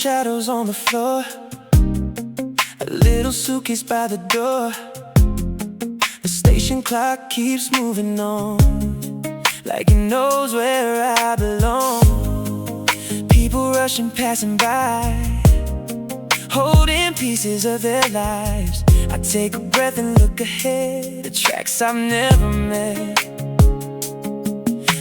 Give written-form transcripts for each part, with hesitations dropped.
Shadows on the floor, a little suitcase by the door. The station clock keeps moving on, like it knows where I belong. People rushing, passing by, holding pieces of their lives. I take a breath and look ahead, the tracks I've never met.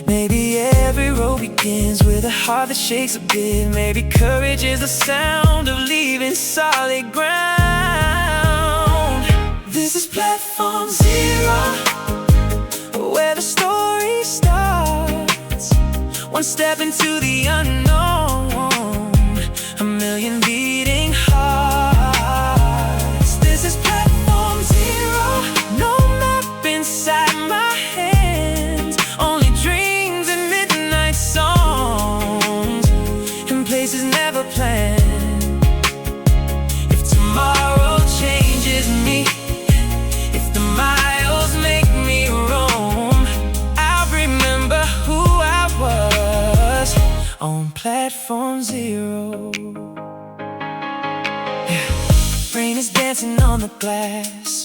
Maybe every road begins with a heart that shakes a bit. Maybe courage is the sound of leaving solid ground. This is platform 0, where the story starts. One step into the unknown, a million beating hearts. This is platform 0, no map inside my hands, only dreams and midnight songs, and places never planned. If tomorrow changes me, if the miles make me roam, I'll remember who I was on platform 0. Yeah. Rain is dancing on the glass,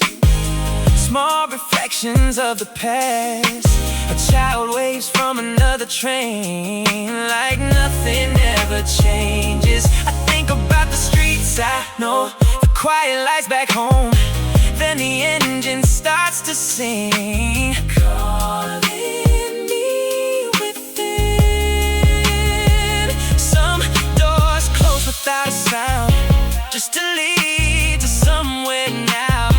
small reflections of the past. A child waves from another train, like nothing ever changes. I think about the streets I know, the quiet lights back home. Then the engine starts to sing, calling me within. Some doors close without a sound, just to lead to somewhere now.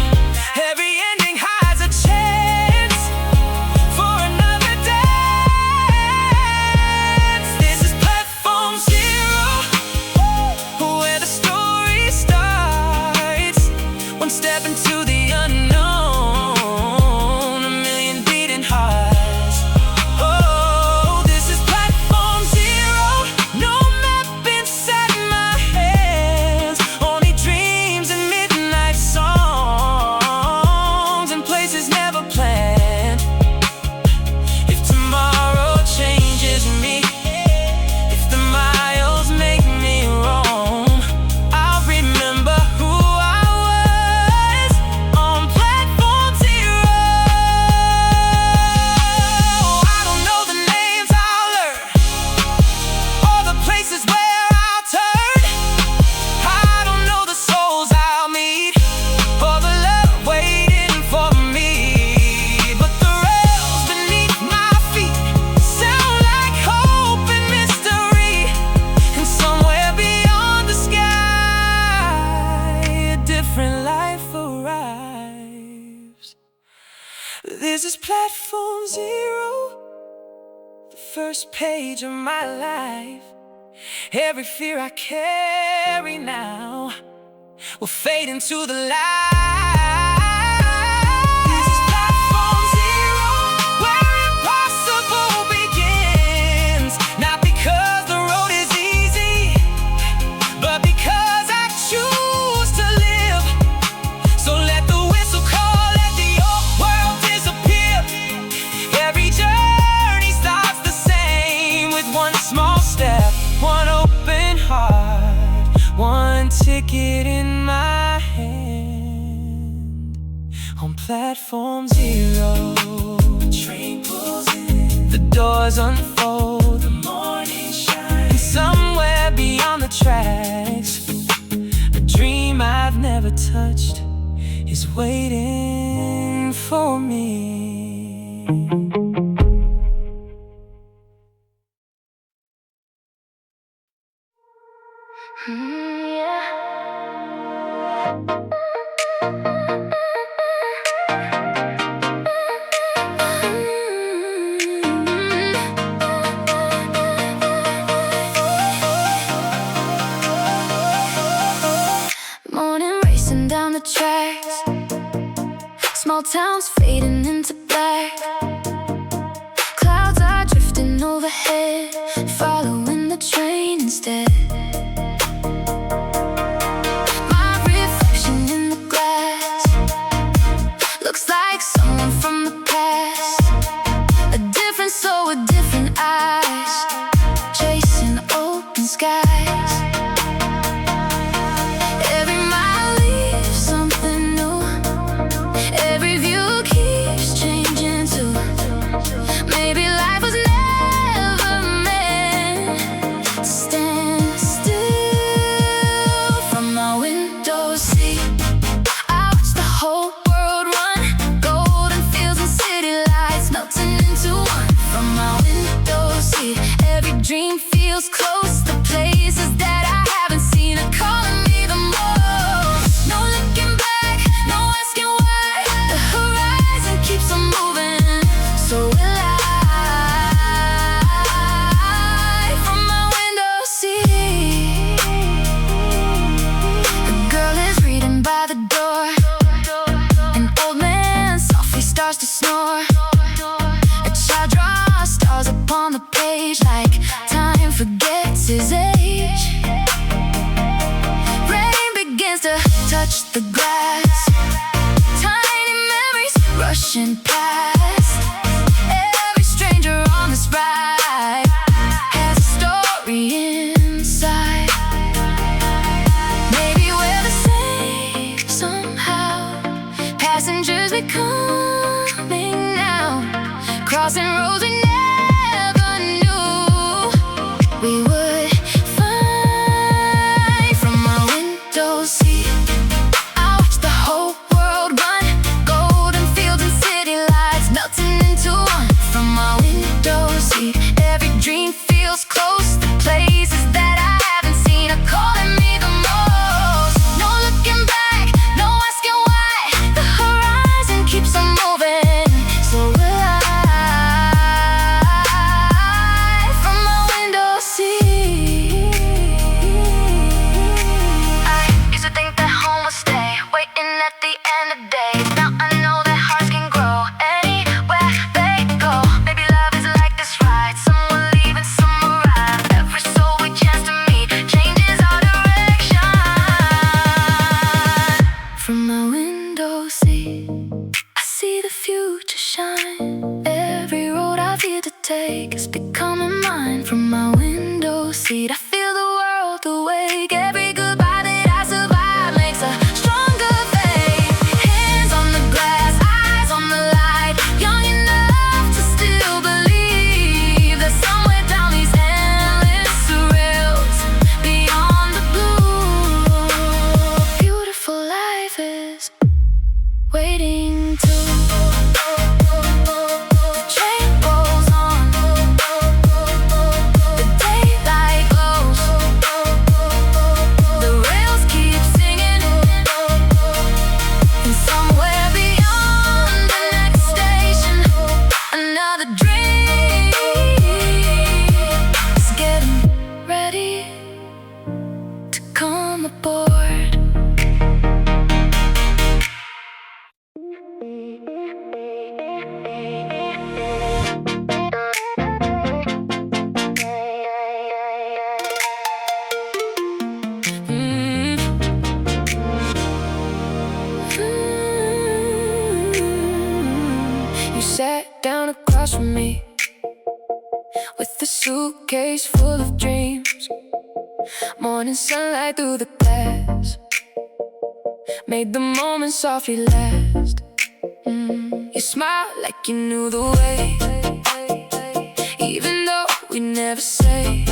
Every ending hides a chance for another dance. This is platform 0, where the story starts. One step into the unknown, a million beating hearts. Oh, this is platform 0, no map inside my hands, only dreams and midnight songs, and places never planned. If tomorrow changes me, if the miles make me roam, I'll remember who I was on platform 0. I don't know the names I'll learn, or the places where I'll turn. I don't know the souls I'll meet, or the love waiting for me. But the rails beneath my feet sound like hope and mystery, and somewhere beyond the sky, a different life arrives. This is platform 0, the first page of my life. Every fear I carry now will fade into the light. This is platform 0, where impossible begins. Not because the road is easy, but because I choose to live. So let the whistle call, let the old world disappear. Every journey starts the same, with one small step, one open heart, one ticket in my hand. On platform 0, the train pulls in, the doors unfold, the morning shines, and somewhere beyond the tracks, a dream I've never touched is waiting for me. Morning racing down the tracks, small towns fading into black. Clouds are drifting over overhead, following the train instead. My reflection in the glass looks like someone from the past, a different soul with different eyes, chasing open skies. Every mile leaves something new, every view keeps changing too. Maybe life was never meant to stand still. From my window seat, I watch the whole world run, golden fields and city lights melting into one. From my window seat, every dream feels close. The places that I haven't seen are calling me the most. No looking back, no asking why. The horizon keeps on moving, so will I. From my window seat, a girl is reading by the door. An old man softly starts to snore. A child draws stars upon the page, like time forgets his age. Rain begins to touch the glass, tiny memories rushing past. Every stranger on this ride has a story inside. Maybe we're the same somehow, passengers becoming now, crossing roads we never knew we would find. From my window seat, I watch the whole world run, golden fields and city lights melting into one. From my window seat, every dream feels close. The places that I haven't seen are calling me the most. No looking back, no asking why. The horizon keeps on moving, so will I. From my window seat, I used to think that home would stay, waiting at the end of days. Now I know that hearts can grow anywhere they go. Maybe love is like this ride, someone leaving, some arrive. Every soul we chance to meet changes our direction. From my window seat, I see the future shine. Every road I fear to take is becoming mine. From my window seat, I feel the world awake. Every goodbye that I survive makes a stronger faith. Hands on the glass, eyes on the light, young enough to still believe that somewhere down these endless rails, beyond the blue, beautiful life is waiting to. The train rolls on, the daylight glows, the rails keep singing, and somewhere beyond the next station, another dream is getting ready to come aboard. You sat down across from me with a suitcase full of dreams. Morning sunlight through the glass made the moment softly last. You smiled like you knew the way, even though we never say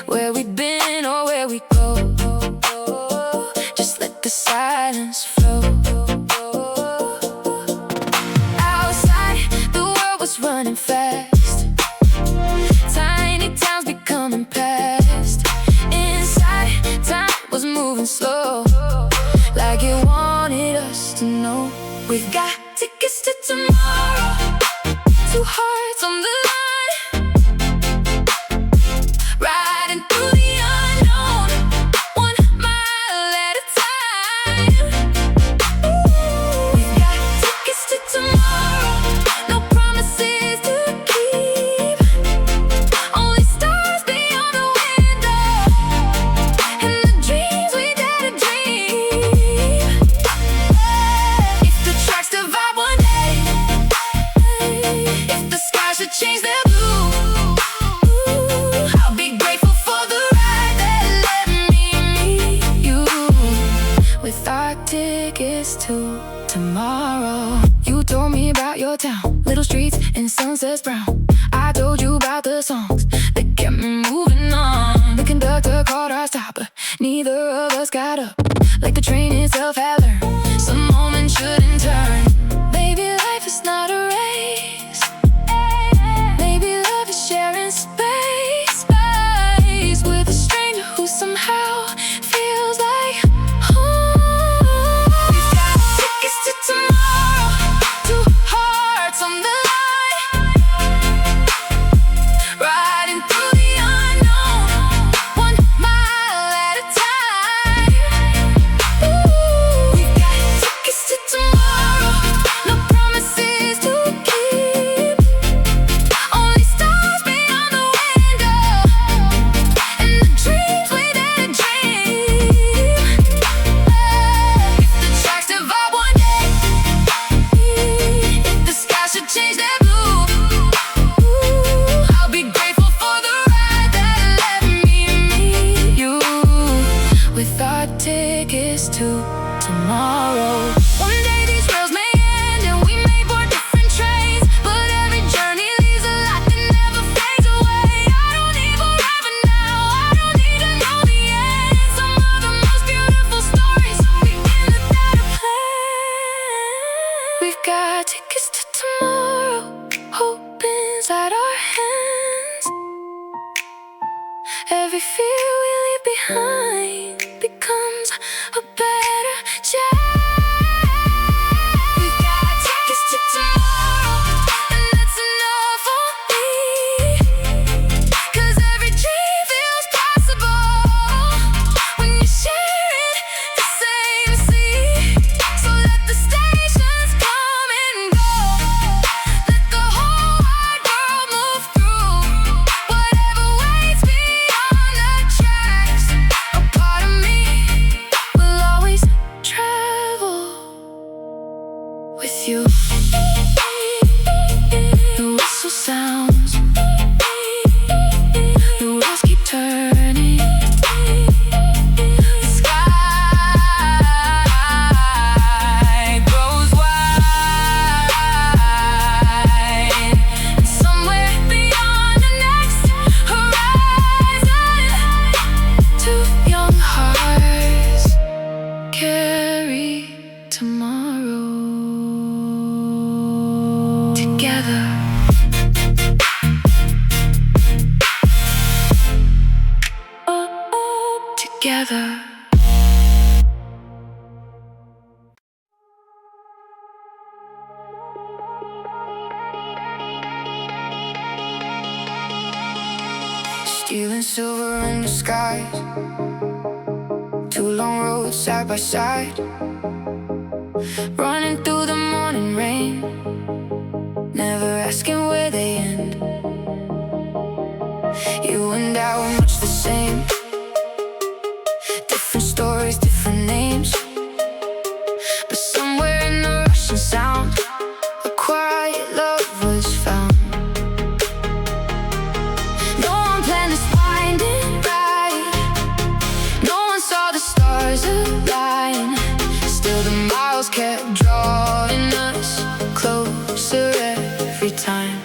where we've been or where we go. Just let the silence flow. Outside, the world was running fast, tiny towns becoming past. Inside, time was moving slow, like it wanted us to know we've got tickets to tomorrow, two hearts on the line, riding through the unknown, 1 mile at a time. We've got tickets to tomorrow, no promises to keep. change their blue. I'll be grateful for the ride that let me meet you. With our tickets to tomorrow. You told me about your town, little streets and sunsets brown. I told you about the songs that kept me moving on. The conductor called our stop, but neither of us got up. Like the train itself had learned, some moments shouldn't turn. Maybe life is not a race. Maybe love is sharing space. Space with a stranger who somehow feels like home. We've got tickets to tomorrow, two hearts on the line, riding through the unknown, 1 mile at a time. Ooh, we've got tickets to tomorrow, no promises to keep, only stars beyond the window, and the dreams we didn't dream. If the tracks divide one day, if the sky should change their blue, I'll be grateful for the ride that let me meet you. With our tickets to tomorrow. One day these rails may end and we may board different trains, but every journey leaves a light that never fades away. I don't need forever now, I don't need to know the end. Some of the most beautiful stories begin without a plan. We've got tickets to tomorrow, hope inside our hands. Every fear we leave behind becomes a better chance. We've got tickets to tomorrow, and that's enough for me. 'Cause every dream feels possible when you're sharing the same seat. So let the stations come and go, let the whole wide world move through. Whatever waits beyond the tracks, a part of me will always travel with you. The whistle sounds, the wheels keep turning, the sky grows wide, and somewhere beyond the next horizon, two young hearts carry tomorrow together. Together. Stealing silver in the skies, two long roads side by side, running through the morning rain, never asking where they end. You and I were much the same, different stories, different names, but somewhere in the rushing sound, a quiet love was found. No one planned this winding ride, no one saw the stars align. Still the miles kept drawing us closer every time.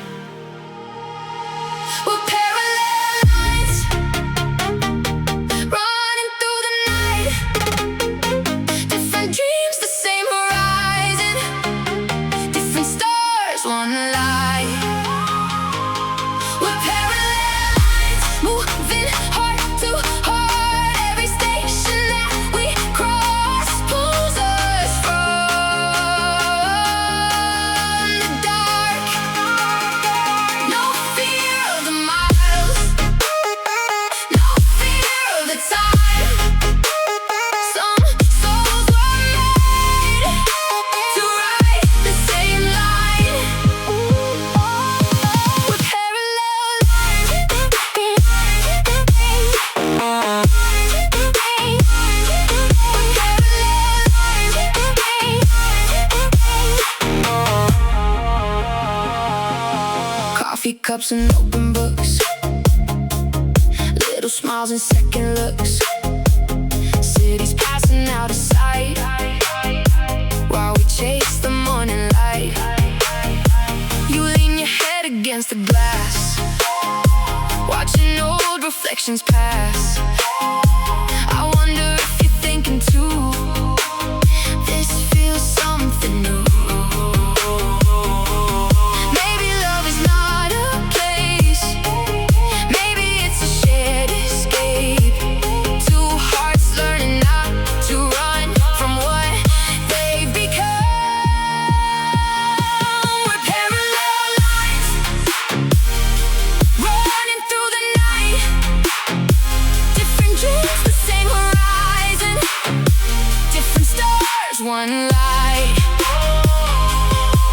Coffee cups and open books, little smiles and second looks. Cities passing out of sight while we chase the morning light. You lean your head against the glass, watching old reflections pass. I wonder if you're thinking too, this feels something new. Maybe love is not a place, maybe it's a shared escape. Two hearts learning not to run from what they've become. We're parallel lines, running through the night. Different dreams, the same horizon. Different stars, one light.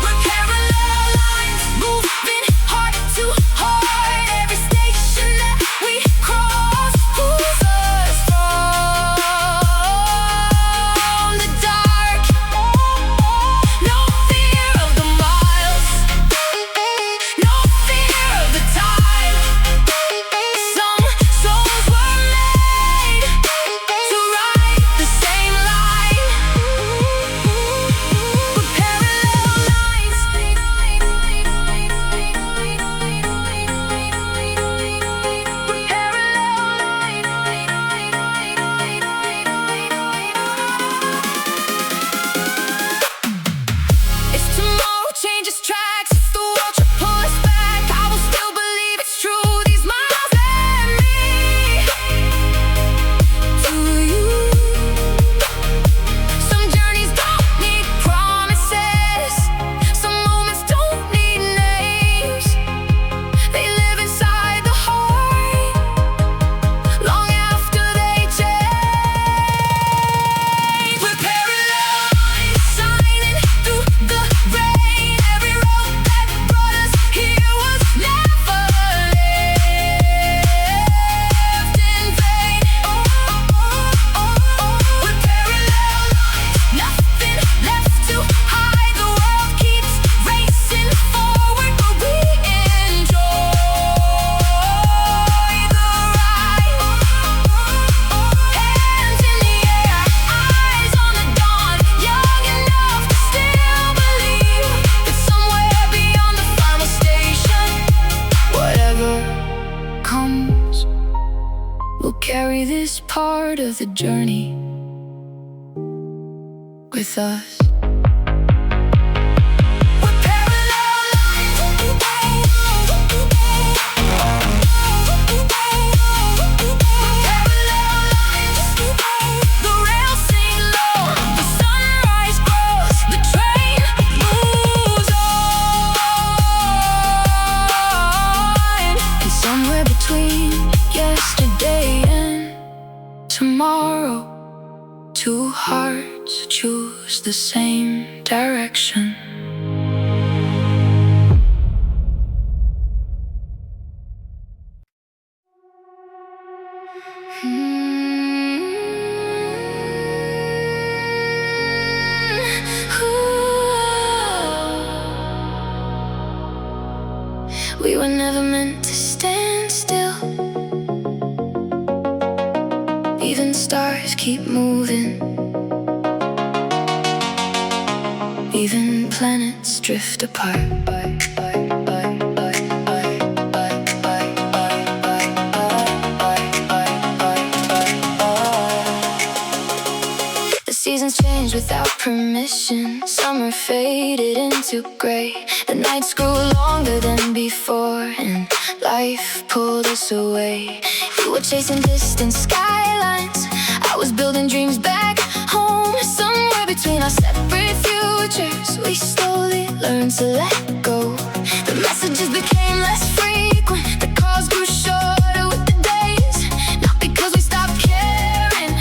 We're parallel lines, moving heart to heart. Every station that we cross pulls us from the dark. No fear of the miles, no fear of the time. Some souls were made to ride the same line. We're parallel lines. We're If tomorrow changes tracks, if the world should pull us back, I will still believe it's true. These miles led me to you. Some journeys don't need promises, some moments don't need names. They live inside the heart, long after they change. We're parallel lines, shining through the rain. Every road that brought us here was never lived in vain. We're parallel lines, nothing left to hide. The world keeps racing forward, but we enjoy the ride. Hands in the air, eyes on the dawn, young enough to still believe that somewhere beyond the final station, whatever comes, we'll carry this part of the journey with us. We're parallel lines. Parallel lines. The rails sing low, the sunrise grows, the train moves on. And somewhere between yesterday and tomorrow, two hearts choose the same direction. We were never meant to stand still. Even stars keep moving. Even planets drift apart. The seasons change without permission. Summer faded into gray. The nights grew longer than before, and life pulled us away. You were chasing distant skylines, I was building dreams back home. Somewhere between our separate futures, we slowly learned to let go. The messages became less frequent, the calls grew shorter with the days. Not because we stopped caring,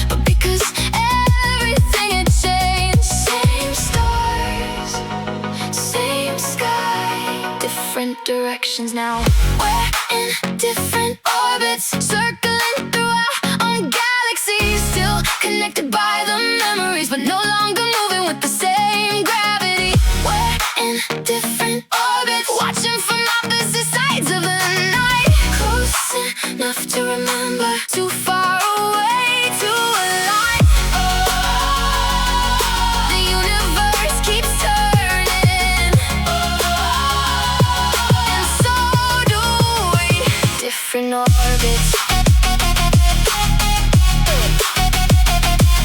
but because everything had changed. Same stars, same sky, different directions now. We're in different orbits, circling through our own galaxies. Still connected by the memories, but no longer moving with the same gravity. We're in different orbits, watching from opposite different orbits.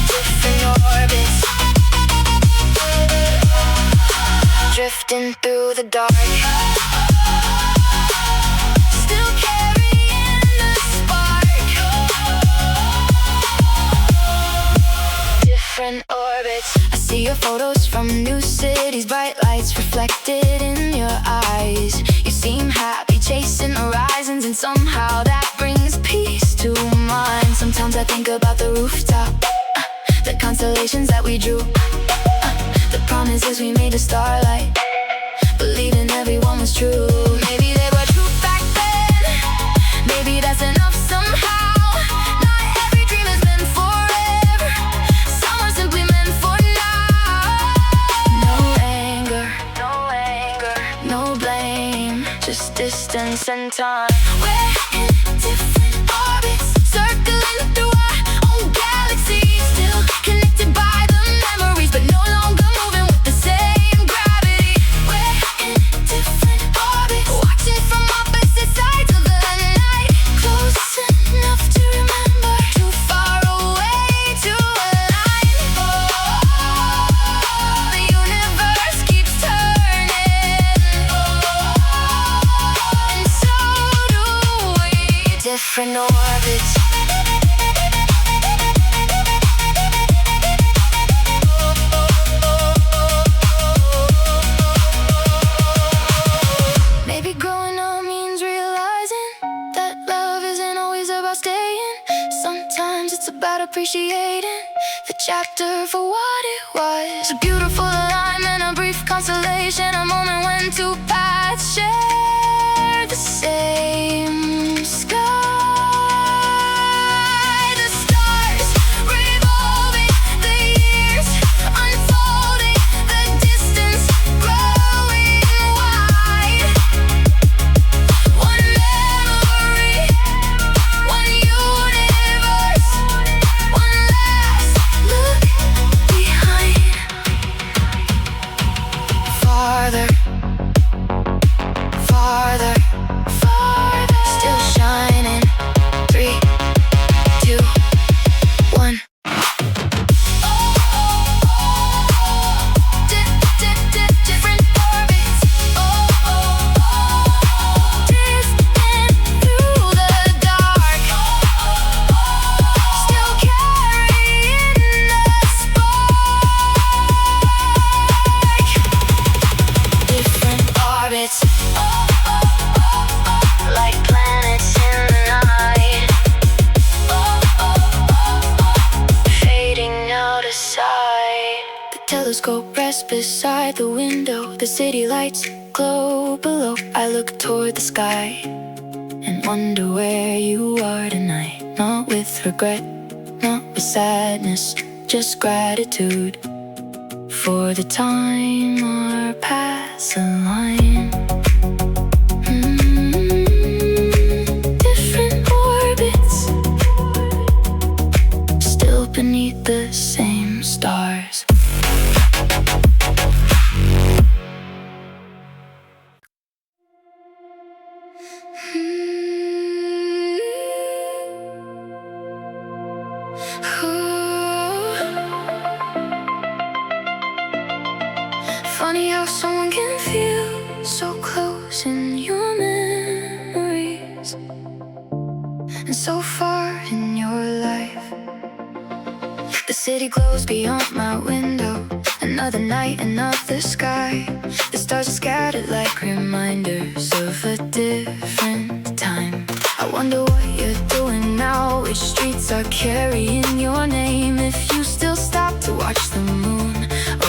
Different orbits. Drifting through the dark. Still carrying the spark. Different orbits. I see your photos from new cities, bright lights reflected in your eyes. You seem happy chasing horizons, and somehow that brings peace to mine. Sometimes I think about the rooftop, the constellations that we drew, the promises we made to starlight, believing everyone was true. Maybe they were true back then, maybe that's enough somehow. Not every dream is meant forever, some are simply meant for now. No anger, no blame, just distance and time. We're in different orbits, circling through our own galaxy. Still connected by the memories, but no longer moving with the same gravity. We're in different orbits, watching from opposite sides of the night. Close enough to remember, too far away to align. The universe keeps turning, and so do we. Different orbits. Maybe growing up means realizing that love isn't always about staying. Sometimes it's about appreciating the chapter for what it was. A beautiful alignment, a brief constellation, a moment when two paths share the same sky. The stars revolving, the years unfolding, the distance growing wide. One memory, one universe, one last look behind. Farther, farther, farther, still shining. 3, 2, 1. Different orbits. Drifting through the dark. Still carrying the spark. Different orbits. Like planets in the night. Fading out of sight. The telescope rests beside the window. The city lights glow below. I look toward the sky and wonder where you are tonight. Not with regret, not with sadness, just gratitude for the time our paths align. Different orbits, still beneath the same stars. Funny how someone can feel so close in your memories and so far in your life. The city glows beyond my window. Another night, another sky. The stars are scattered like reminders of a different time. I wonder what you're doing now, which streets are carrying your name. If you still stop to watch the moon,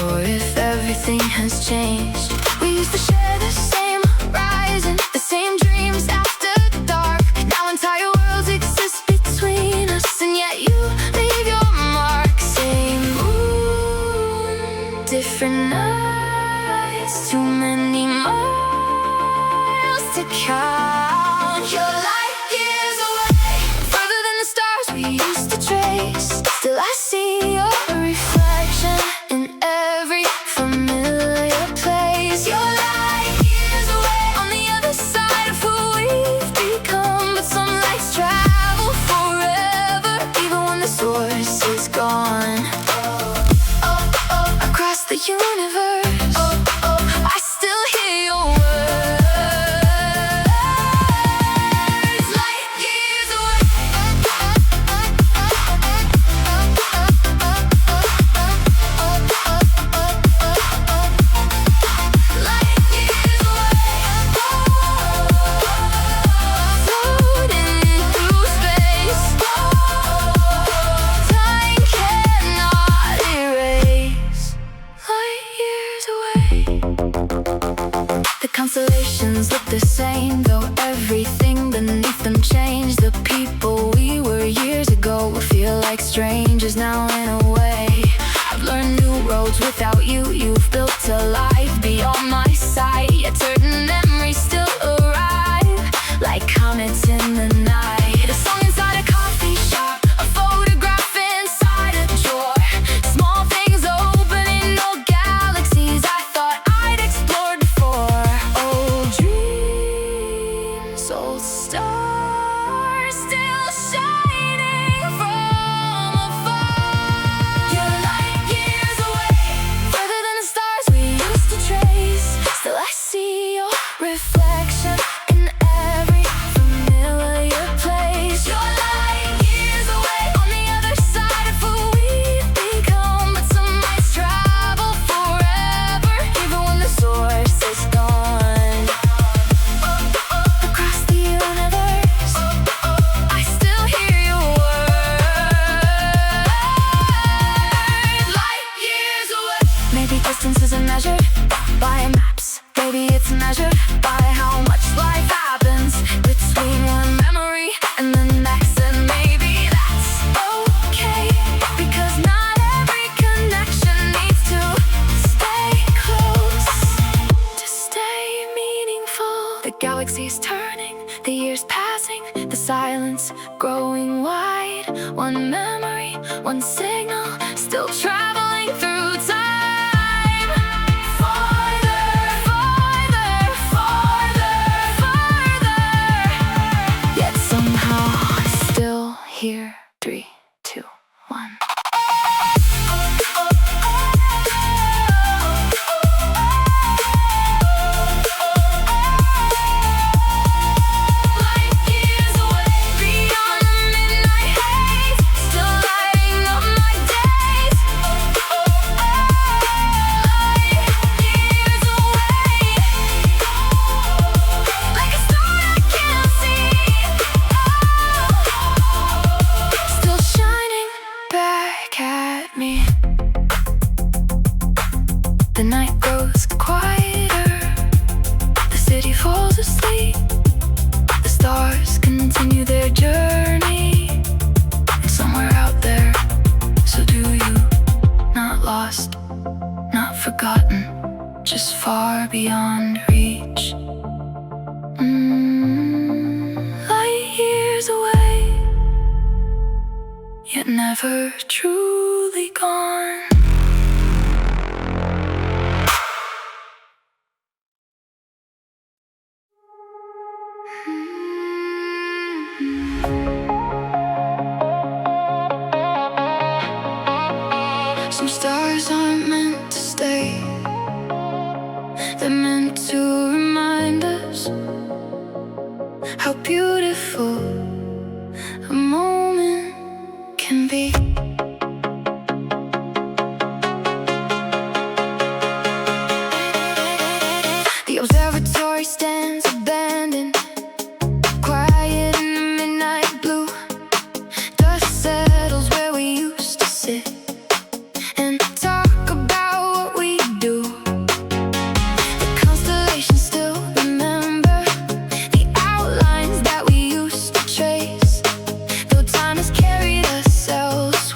or if everything has changed. We used to share the same horizon, the same dreams after dark. Now entire worlds exist between us, and yet you leave your mark. Same moon, different nights, too many miles to count. Your light years away, further than the stars we used to trace. Still I see your reflection in every familiar place. Your light years away, on the other side of who we've become, but some same, though everything beneath them changed. The people we were years ago feel like strangers now in a way. I've learned new roads without you. You've built a life beyond my sight, yet certain memories still arrive like comets in the night. A song inside a coffee shop, a photograph inside a drawer, small things opening old galaxies I thought I'd explored before. Old dreams, old stars still shining from afar. You're light years away, further than the stars we used to trace. Still I see your reflection in every familiar place. You're light years away on the other side of who we've become, but some might travel forever, even when the source is gone. Across the universe, I still hear your word. Light years away. Maybe distance isn't measured by maps. Maybe it's measured by how much life happens between one memory and the next. And maybe that's okay, because not every connection needs to stay close to stay meaningful. The galaxy's turning, the years passing, the silence growing wide. One memory, one signal, still traveling through time. Farther, farther, farther, farther, yet somehow still here. 3, 2, 1. Light years away, beyond the midnight haze, still lighting up my days. Light years away, like a star I can't see, still shining back at me. The night grows quieter, the city falls asleep, the stars continue their journey, and somewhere out there, so do you. Not lost, not forgotten, just far beyond reach. Light years away, yet never truly gone. Some stars aren't meant to stay, they're meant to remind us how beautiful a moment can be. The observatory stands abandoned, quiet in the midnight blue. Dust settles where we used to sit and talk about what we do. The constellations still remember the outlines that we used to trace, though time has carried us elsewhere.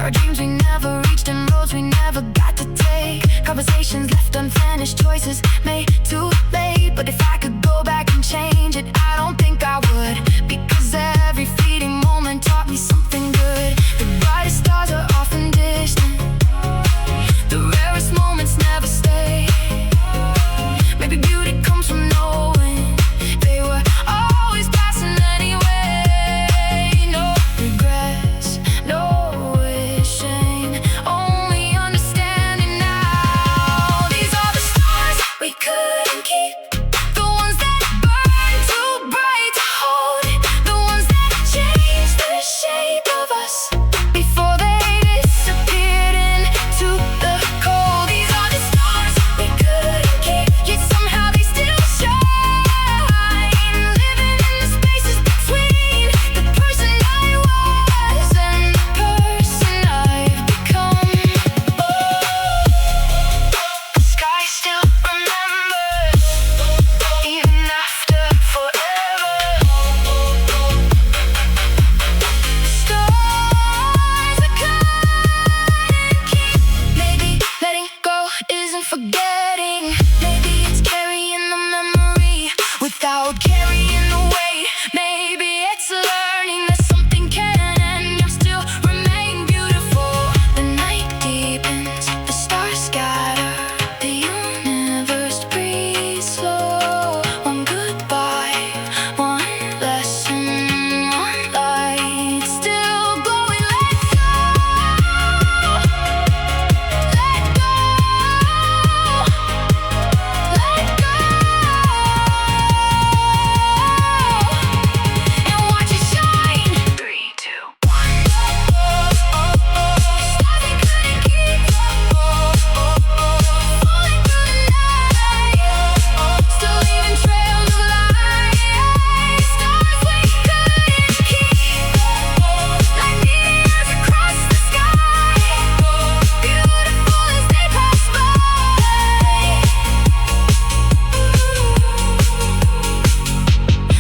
There are dreams we never reached and roads we never got to take. Conversations left unfinished, choices made too late. But if I could go back and change it, I don't think I would. Because every fleeting moment taught me something good. The brightest stars are often distant. The rarest moments never stay. Maybe beauty comes from knowing they were always passing anyway. No regrets, no wishing, only understanding now. These are the stars we couldn't keep, the ones that burn too bright to hold, the ones that changed the shape of us before they disappeared into the cold. These are the stars we couldn't keep, yet somehow they still shine, living in the spaces between the person I was and the person I've become. The sky still remembers, even after forever. Stars we couldn't keep. Maybe letting go isn't forgetting. Maybe it's carrying the memory without carrying the weight. Maybe it's learning that something can end and still remain beautiful. The night deepens, the stars scatter, the universe breathes slow. One goodbye, one lesson, one light still glowing. Let go, let go, let go, and watch it shine. 3, 2, 1. Stars we couldn't keep, falling through the night, still leaving trails of light. Stars we couldn't keep, like mirrors across the sky, beautiful as they pass by.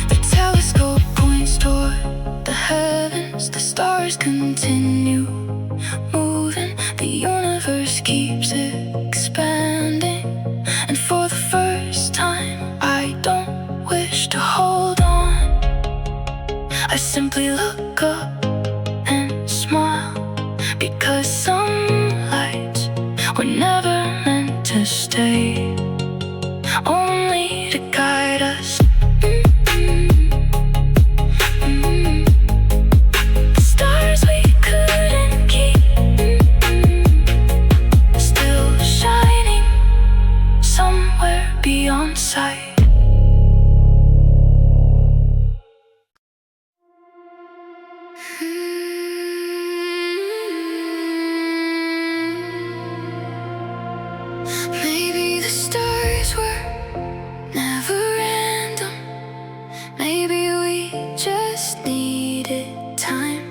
The telescope points toward the heavens, the stars continue moving, the universe keeps expanding. And for the first time, I don't wish to hold on. I simply look up and smile, because some lights were never meant to stay, only to guide us. The stars we couldn't keep, still shining somewhere beyond sight. Maybe the stars were never random. Maybe we just needed time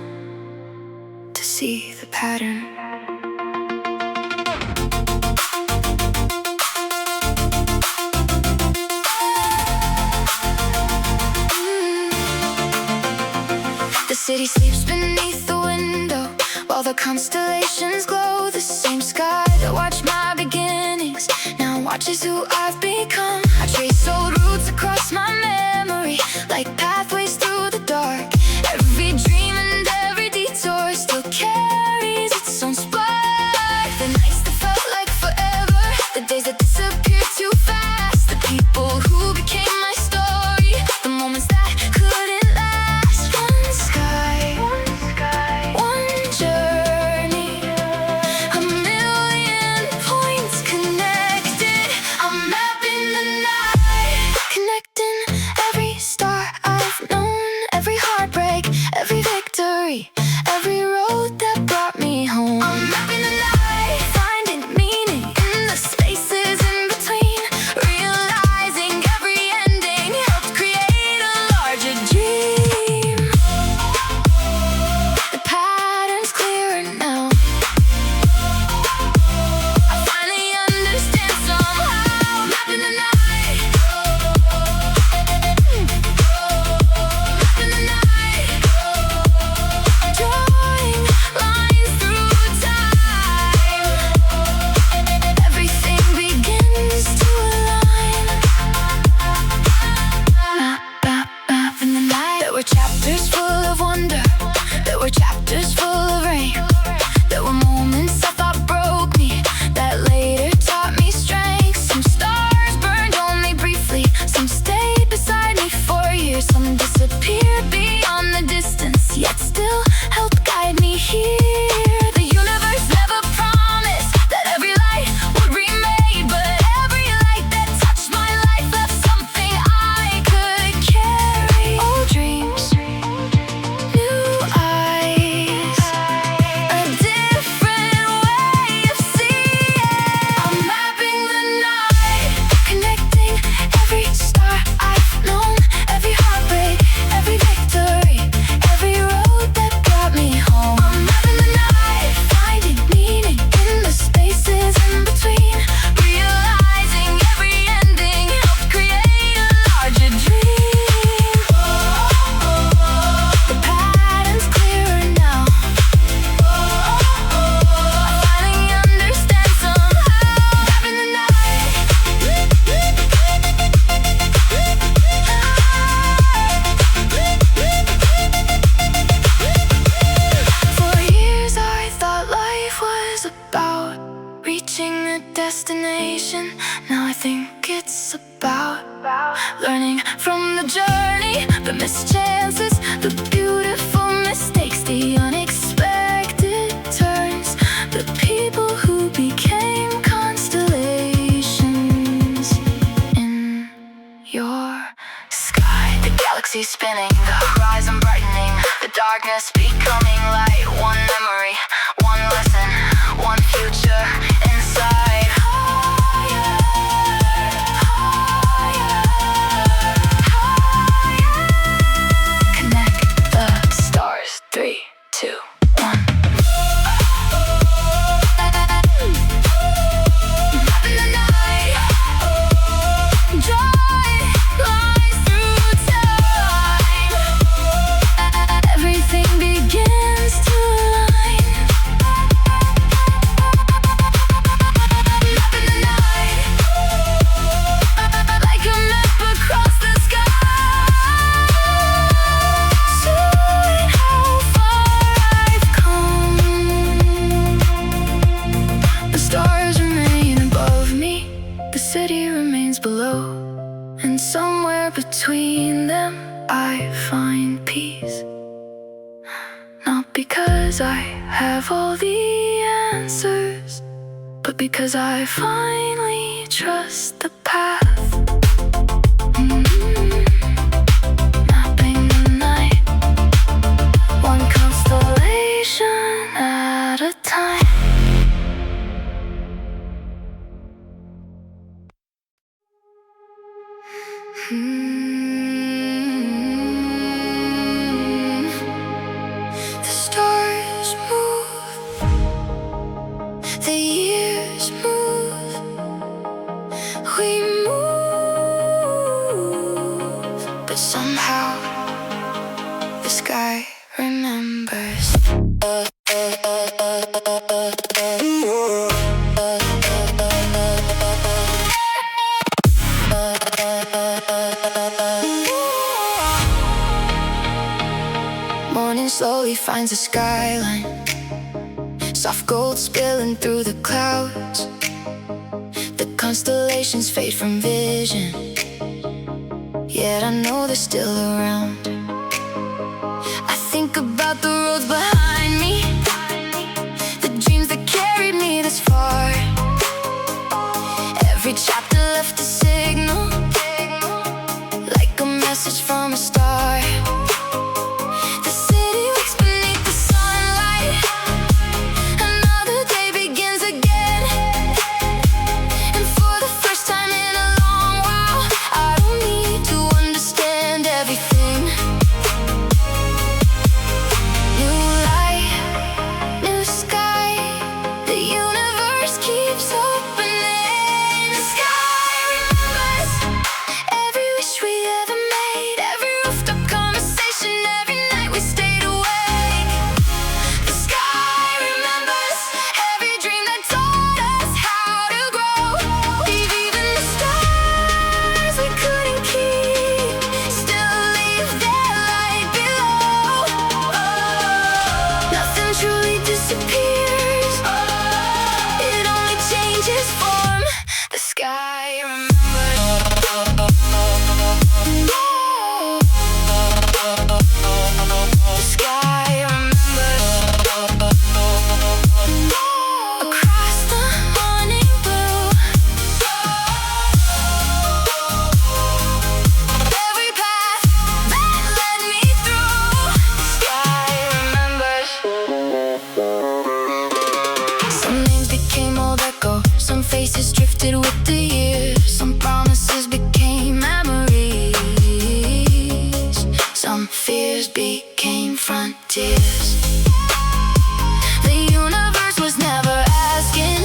to see the pattern. The city sleeps beneath the window while the constellations glow. The same sky that watched my beginnings now watches who I've become. I trace old routes across my memory like pathways through the dark. Every dream and every detour still carries its own spark. The nights that felt like forever, the days that disappeared too fast, the people who became my story, the moments that couldn't last. One sky, one journey, a million points connected. I'm mapping the night. was about reaching a destination. Now I think it's about learning from the journey, the missed chances, the beautiful mistakes, the unexpected turns, the people who became constellations in your sky. The galaxy spinning, the horizon brightening, the darkness becoming light. One memory, one lesson, one future inside. Higher, higher, higher. Connect the stars. 3, 2, 1. Up in the night, joy lies through time. Everything begins to align. Up in the night, like a map across the sky. Seeing how far I've come. The stars remain above me, the city remains below, and somewhere between them I find peace. Not because I have all the answers, but because I finally trust the path. Mapping the night, one constellation at a time. The stars move, the years move, we move, but somehow the sky remembers. Morning slowly finds the skyline, soft gold spilling through the clouds. The constellations fade from vision, yet I know they're still around. I think about the roads behind me, the dreams that carried me this far. Every chapter left a signal, like a message from a star. The city wakes beneath the sunlight, another day begins again. And for the first time in a long while, I don't need to understand everything. New light, new sky, the universe keeps opening. The sky remembers every wish we ever made, every rooftop conversation, every night we stayed awake. The sky remembers every dream that taught us how to grow. Even the stars we couldn't keep still leave their light below. Nothing truly disappears, it only changes form. The sky remembers. The sky remembers. Across the morning blue, every path that led me through. The sky remembers. Some names became old echo, some faces drifted with the years, some promises became memories, some fears became frontiers. The universe was never asking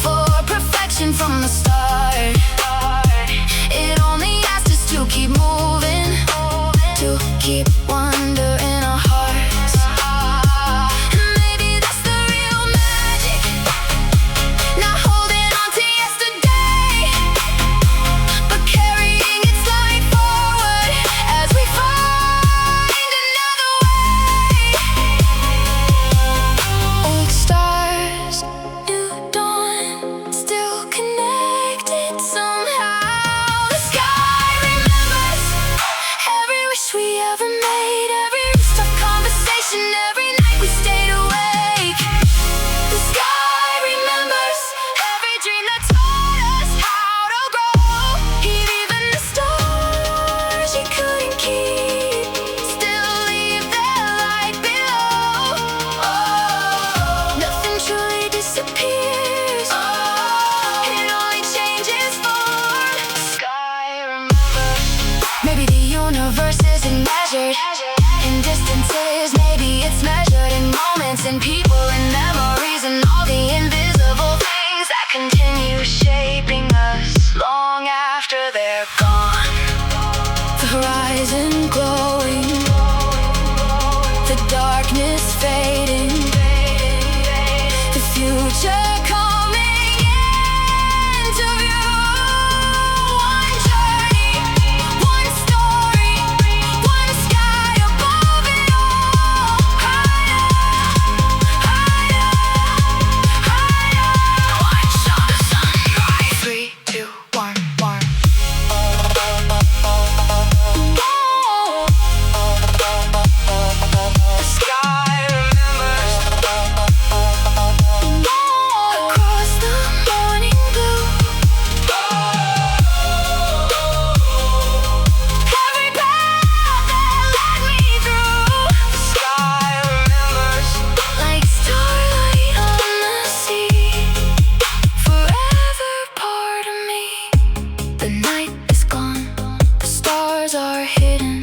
for perfection from the start. It only asked us to keep moving, to keep wonder in our hearts. And maybe that's the real magic, not holding on to yesterday. future coming into view. One journey, one story, one sky above it all. Higher, higher, higher. One shot of sunrise. 3, 2, 1, 1. The sky remembers. Across the morning blue. Every path that led me through. The sky remembers. Like starlight on the sea. Forever part of me. The night is gone. The stars are hidden.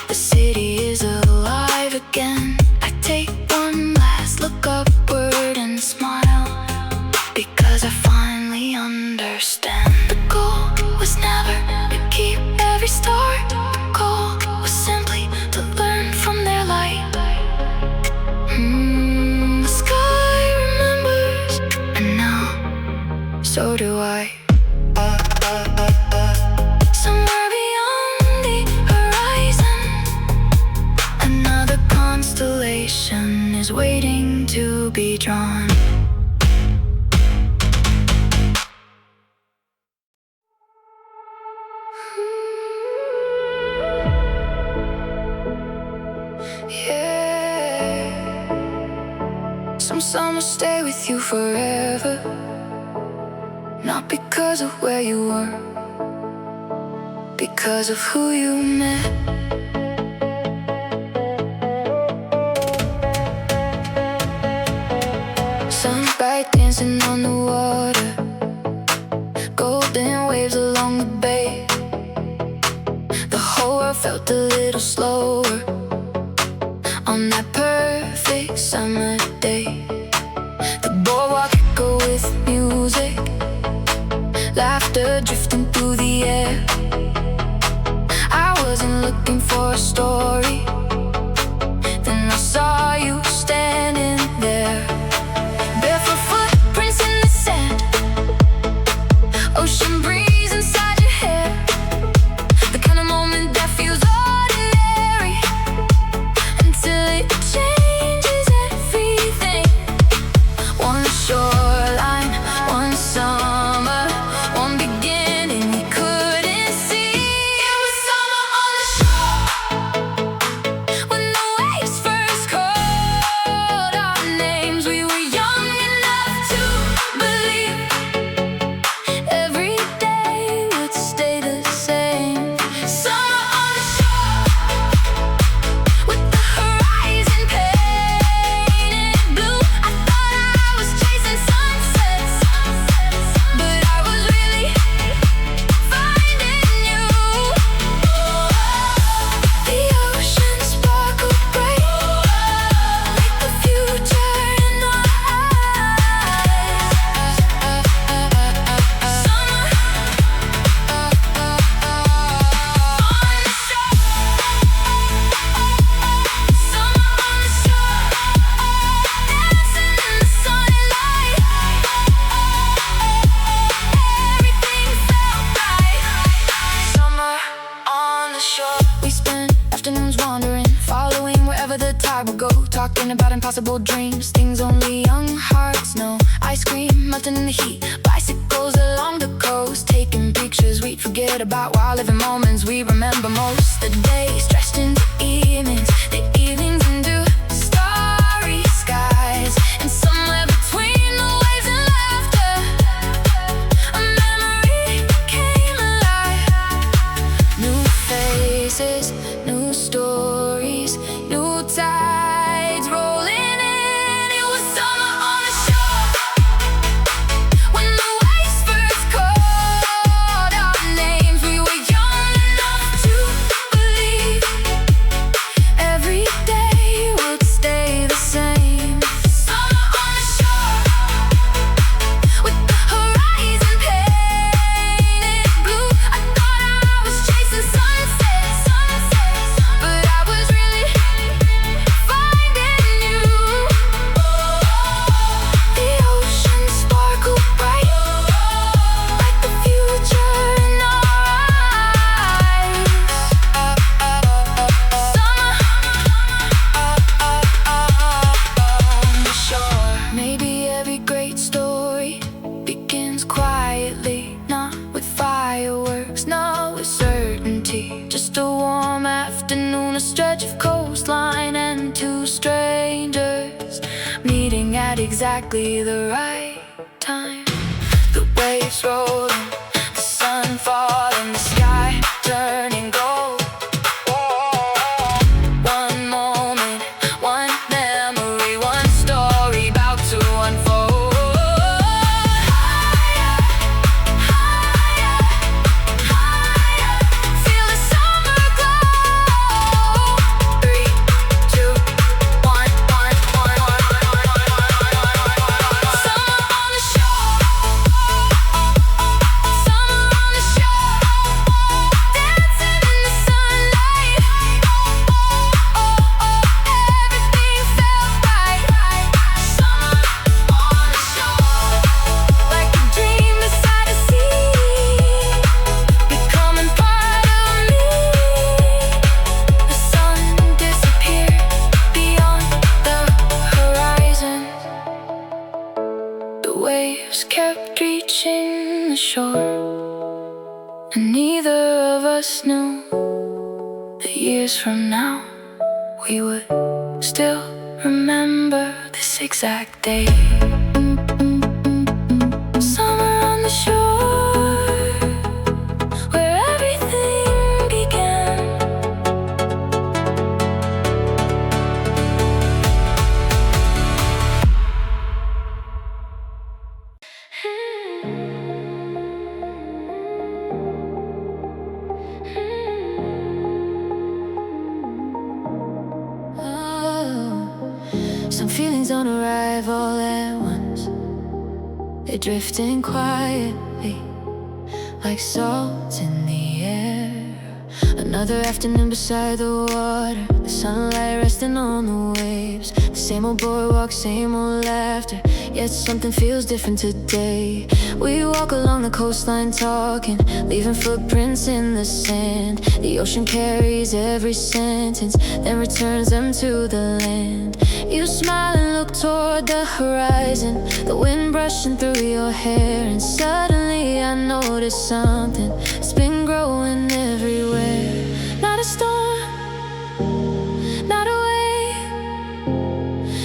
The city is alive again. I take one last look upward and smile, because I finally understand. The goal was never to keep every star. The goal was simply to learn from their light. The sky remembers, and now so do I. Somewhere beyond the horizon, another constellation is waiting to be drawn. Yeah. Some summers stay with you forever, not because of where you were, because of who you met. Sunlight dancing on the water, golden waves along the bay. The whole world felt a little slower on that perfect summer day. The boardwalk echo with music, laughter drifting through the air. I wasn't looking for a story, then I saw you standing there. Barefoot footprints in the sand, ocean breeze inside your hair. The kind of moment that feels ordinary until it changes everything. One shoreline, one summer, one beginning we couldn't see. It was summer on the shore, when the waves first called our names. We were young enough to believe every day would stay the same. Summer on the shore, with the horizon painted blue. I thought I was chasing sunsets, but I was really finding you. The ocean sparkled bright, like the future in our eyes. Summer on the shore, summer on the shore, dancing in the sunlight. Everything felt right. Summer on the shore. We spent afternoons wandering, following wherever the tide would go, talking about impossible dreams, things only young hearts know. Ice cream melting in the heat, bicycles along the coast, taking pictures we'd forget about while living moments we remember most. The days stretched into evenings, the evenings into starry skies, and somewhere between the waves and laughter, a memory came alive. New faces, new stories, new tides rolling in. It was summer on the shore, when the waves first called our names. We were young enough to believe exactly the right time. The waves rolling, the sun falling, the sky turning gold. One moment, one memory, one story about to unfold. Higher, higher, higher. Feel the summer glow. 3, 2, 1, 1, 1, 1. Summer on the shore. Summer on the shore. Dancing in the sunlight. Everything felt right. Summer on the shore. Like a dream beside the sea, becoming part of me. The sun disappeared beyond the horizon. The waves kept reaching the shore, and neither of us knew that years from now we would still remember this exact day. Summer on the shore, where everything began. Some feelings don't arrive all at once. They're drifting quietly, like salt in the air. Another afternoon beside the water, the sunlight resting on the waves. The same old boardwalk, same old laughter, yet something feels different today. We walk along the coastline talking, leaving footprints in the sand. The ocean carries every sentence, then returns them to the land. You smile and look toward the horizon, the wind brushing through your hair. And suddenly I notice something, it's been growing everywhere. Not a storm, not a wave,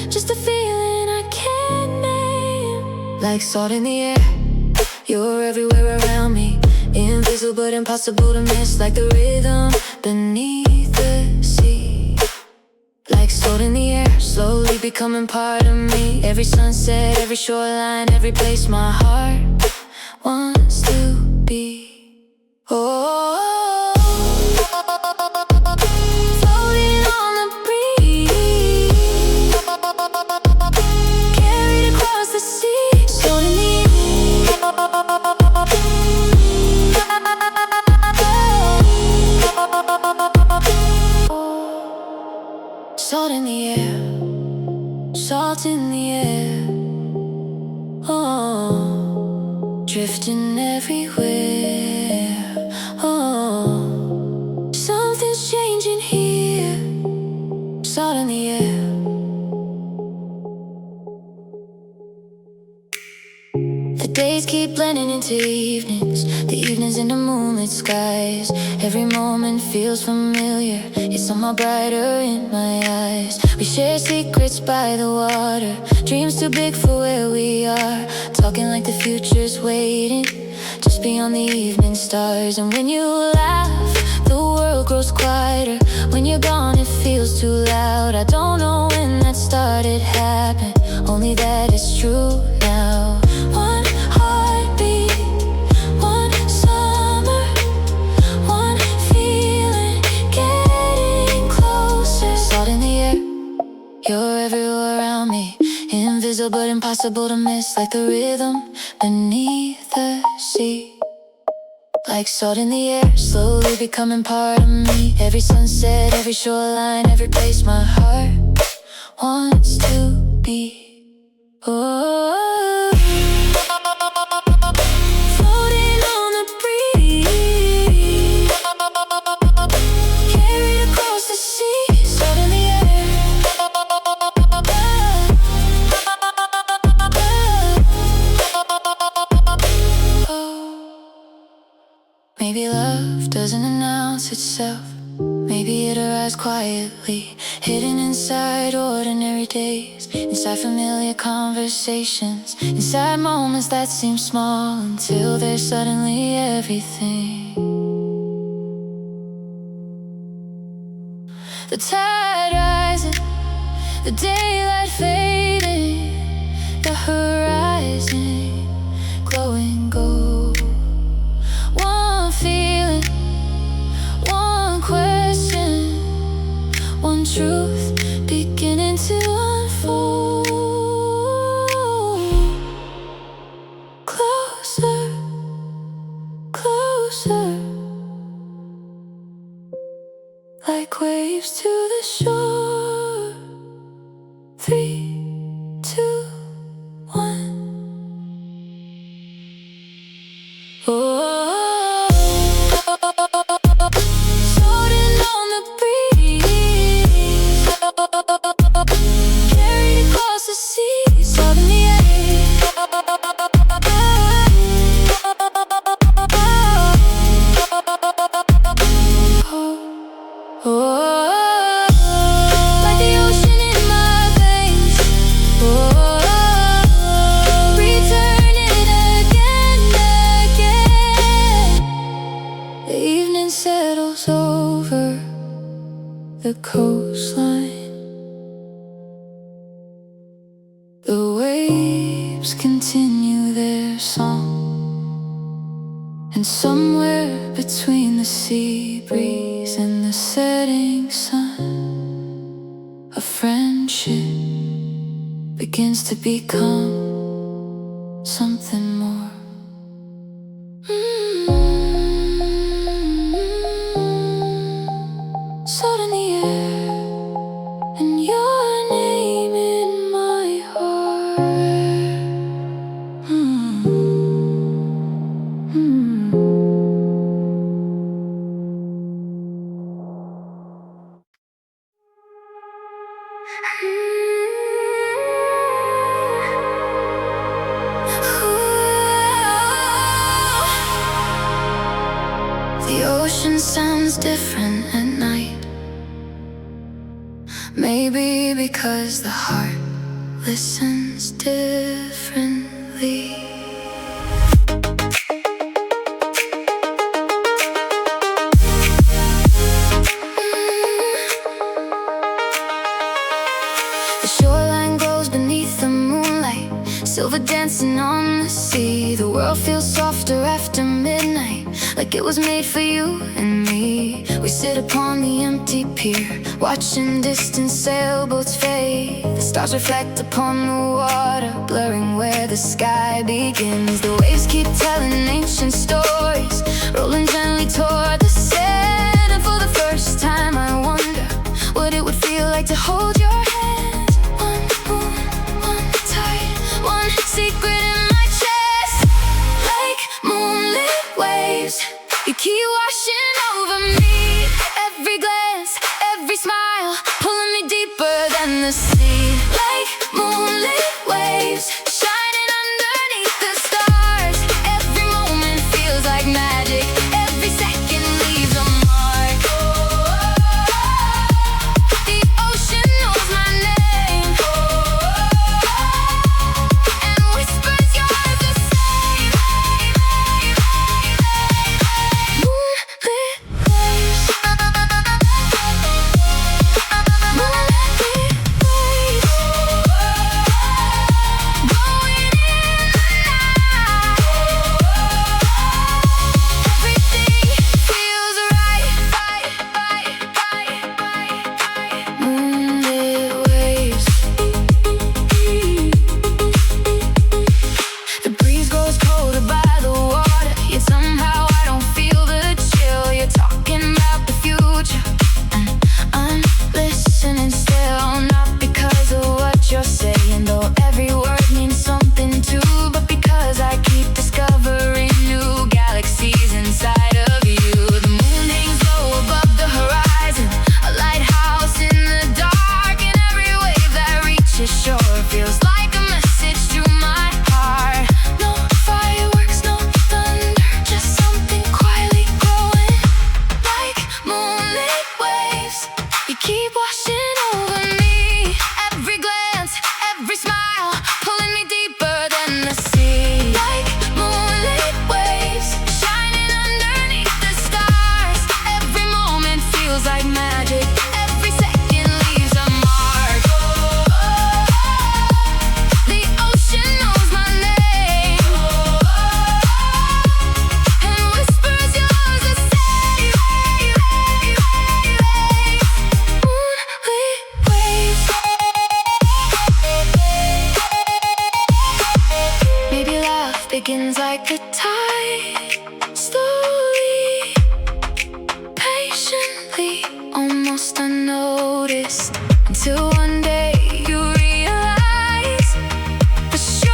just a feeling I can't name. Like salt in the air, you're everywhere around me, invisible but impossible to miss. Like the rhythm beneath the sea. Like salt in the air, slowly becoming part of me. Every sunset, every shoreline, every place my heart wants to be. Oh, floating on the breeze, carried across the sea. Salt in the air, salt in the air, salt in the air. Oh, drifting everywhere. Oh, something's changing here. Salt in the air. The days keep blending into evenings, the evenings into moonlit skies. Every moment feels familiar, it's somehow brighter in my eyes. We share secrets by the water, dreams too big for where we are. Talking like the future's waiting, just beyond the evening stars. And when you laugh, the world grows quieter. When you're gone, it feels too loud. I don't know when that started happening, only that it's true now. One heartbeat, one summer, one feeling getting closer. Salt in the air, you're everywhere around me, invisible but impossible to miss. Like the rhythm beneath the sea. Like salt in the air, slowly becoming part of me. Every sunset, every shoreline, every place my heart wants to be. Oh, floating on the breeze, carried across the sea. Salt in the air. Oh, maybe love doesn't announce itself. Maybe Maybe it arrives quietly, hidden inside ordinary days, inside familiar conversations, inside moments that seem small until they're suddenly everything. The tide rises, the daylight fading, the horizon glowing gold. One feeling, one question, one truth beginning to unfold. Closer, closer, like waves to the shore. 3, 2, 1. Oh, floating on the breeze, carried across the seas, salt in the air. Oh, like the ocean in my veins. Oh, returning again and again. The evening settles over the coastline. The waves continue their song, and somewhere between the sea breeze and the setting sun, a friendship begins to become something more. Salt in the air, and your name in my heart. The ocean sounds different at night. Maybe because the heart listens differently. The shoreline glows beneath the moonlight, silver dancing on the sea. The world feels softer after midnight, like it was made for you and me. We sit upon the empty pier, watching distant sailboats fade. The stars reflect upon the water, blurring where the sky begins. The waves keep telling ancient stories, rolling gently toward the sand. And for the first time I wonder what it would feel like to hold your hand. One moon, one tide, one secret in my chest. Like moonlit waves, you keep washing over me. Every glance, every smile, pulling me deeper than the sea. Like moonlit waves, shining underneath the stars. begins like a tide, slowly, patiently, almost unnoticed, until one day you realize the shoreline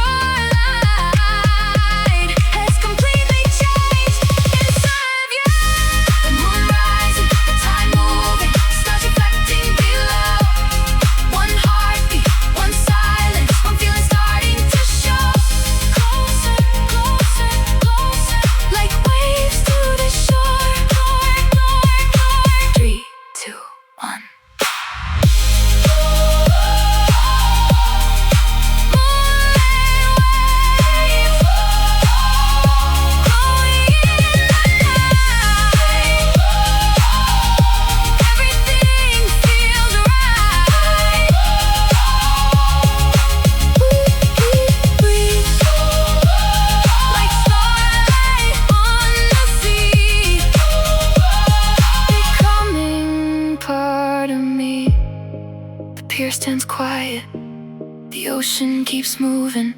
has completely changed inside of you. The moon rising, the tide moving, stars reflecting below. One heartbeat, one silence, one feeling starting to show. Closer, closer, closer, like waves to the shore. 3, 2, 1. Stands quiet, the ocean keeps moving.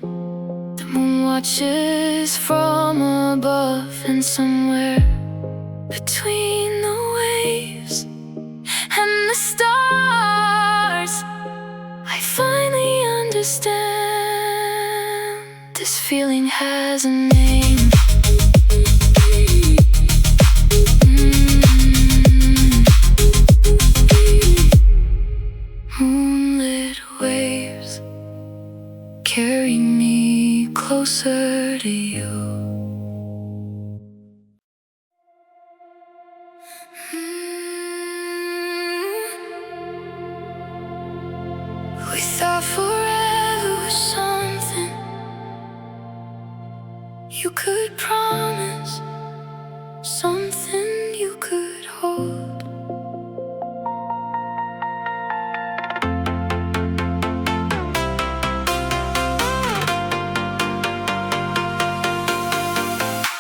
The moon watches from above, and somewhere between the waves and the stars, I finally understand. This feeling has a name. Moonlit waves carry me closer to you. We thought forever was something you could promise, something you could hold.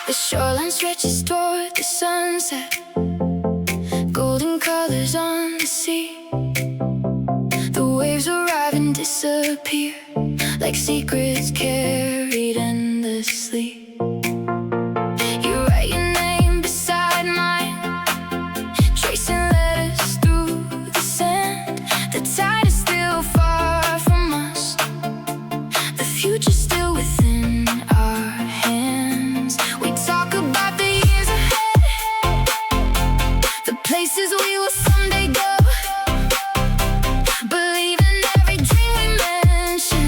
The shoreline stretches toward the sunset, golden colors on the sea. The waves arrive and disappear, like secrets carried endlessly. You write your name beside mine, tracing letters through the sand. The tide is still far from us, the future's still within our hands. We talk about the years ahead, the places we will someday go. Believing every dream we mention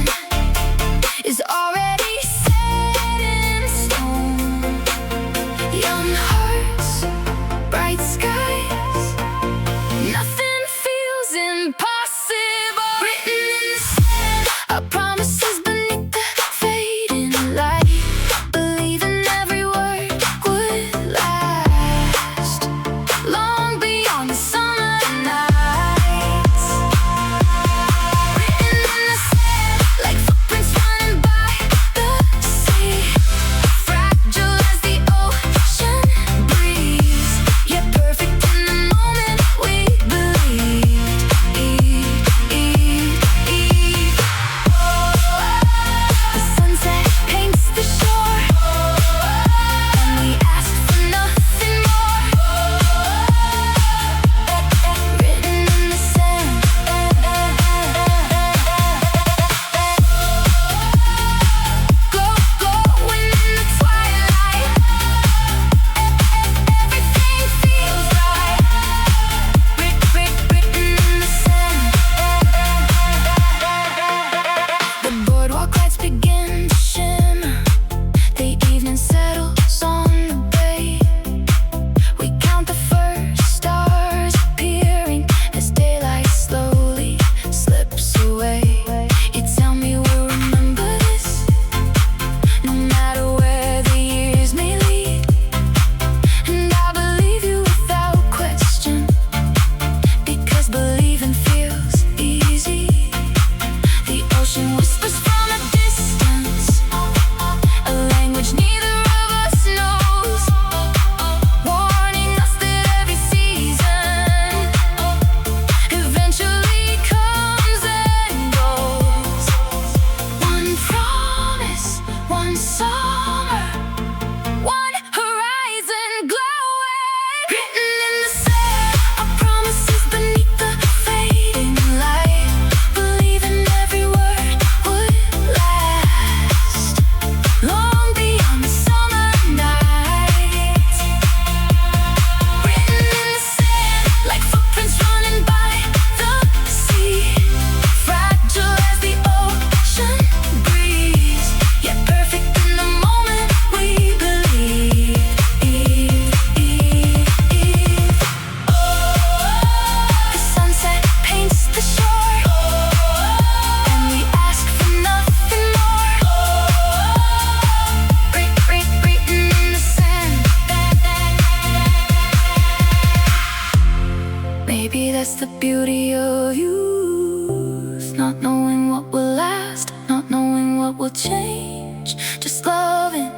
is already beauty of youth, not knowing what will last, not knowing what will change, just loving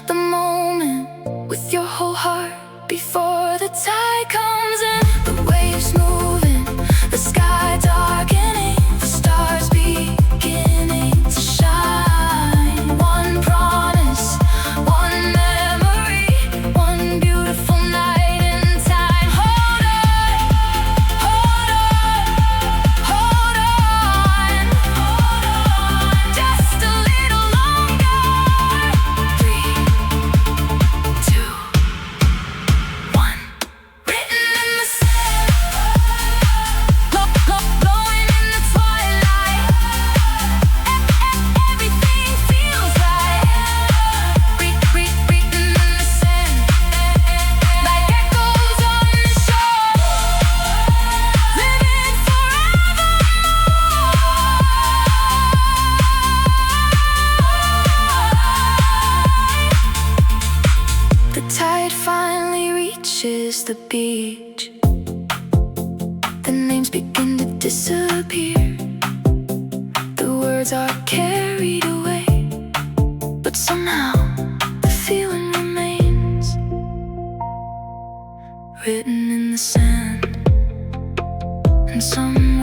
the moment with your whole heart before the tide comes in. The waves moving, the sky darkening, the stars beginning to shine. One promise, one memory, one beautiful night in time. Hold on, hold on, hold on, hold on, just a little longer. 3, 2, 1. Written in the sand, glowing in the twilight. Everything feels right. Written in the sand, like echoes on the shore. Living forevermore. The tide finally reaches the beach. The names begin to disappear. The words are carried away, but somehow the feeling remains. Written in the sand, and somewhere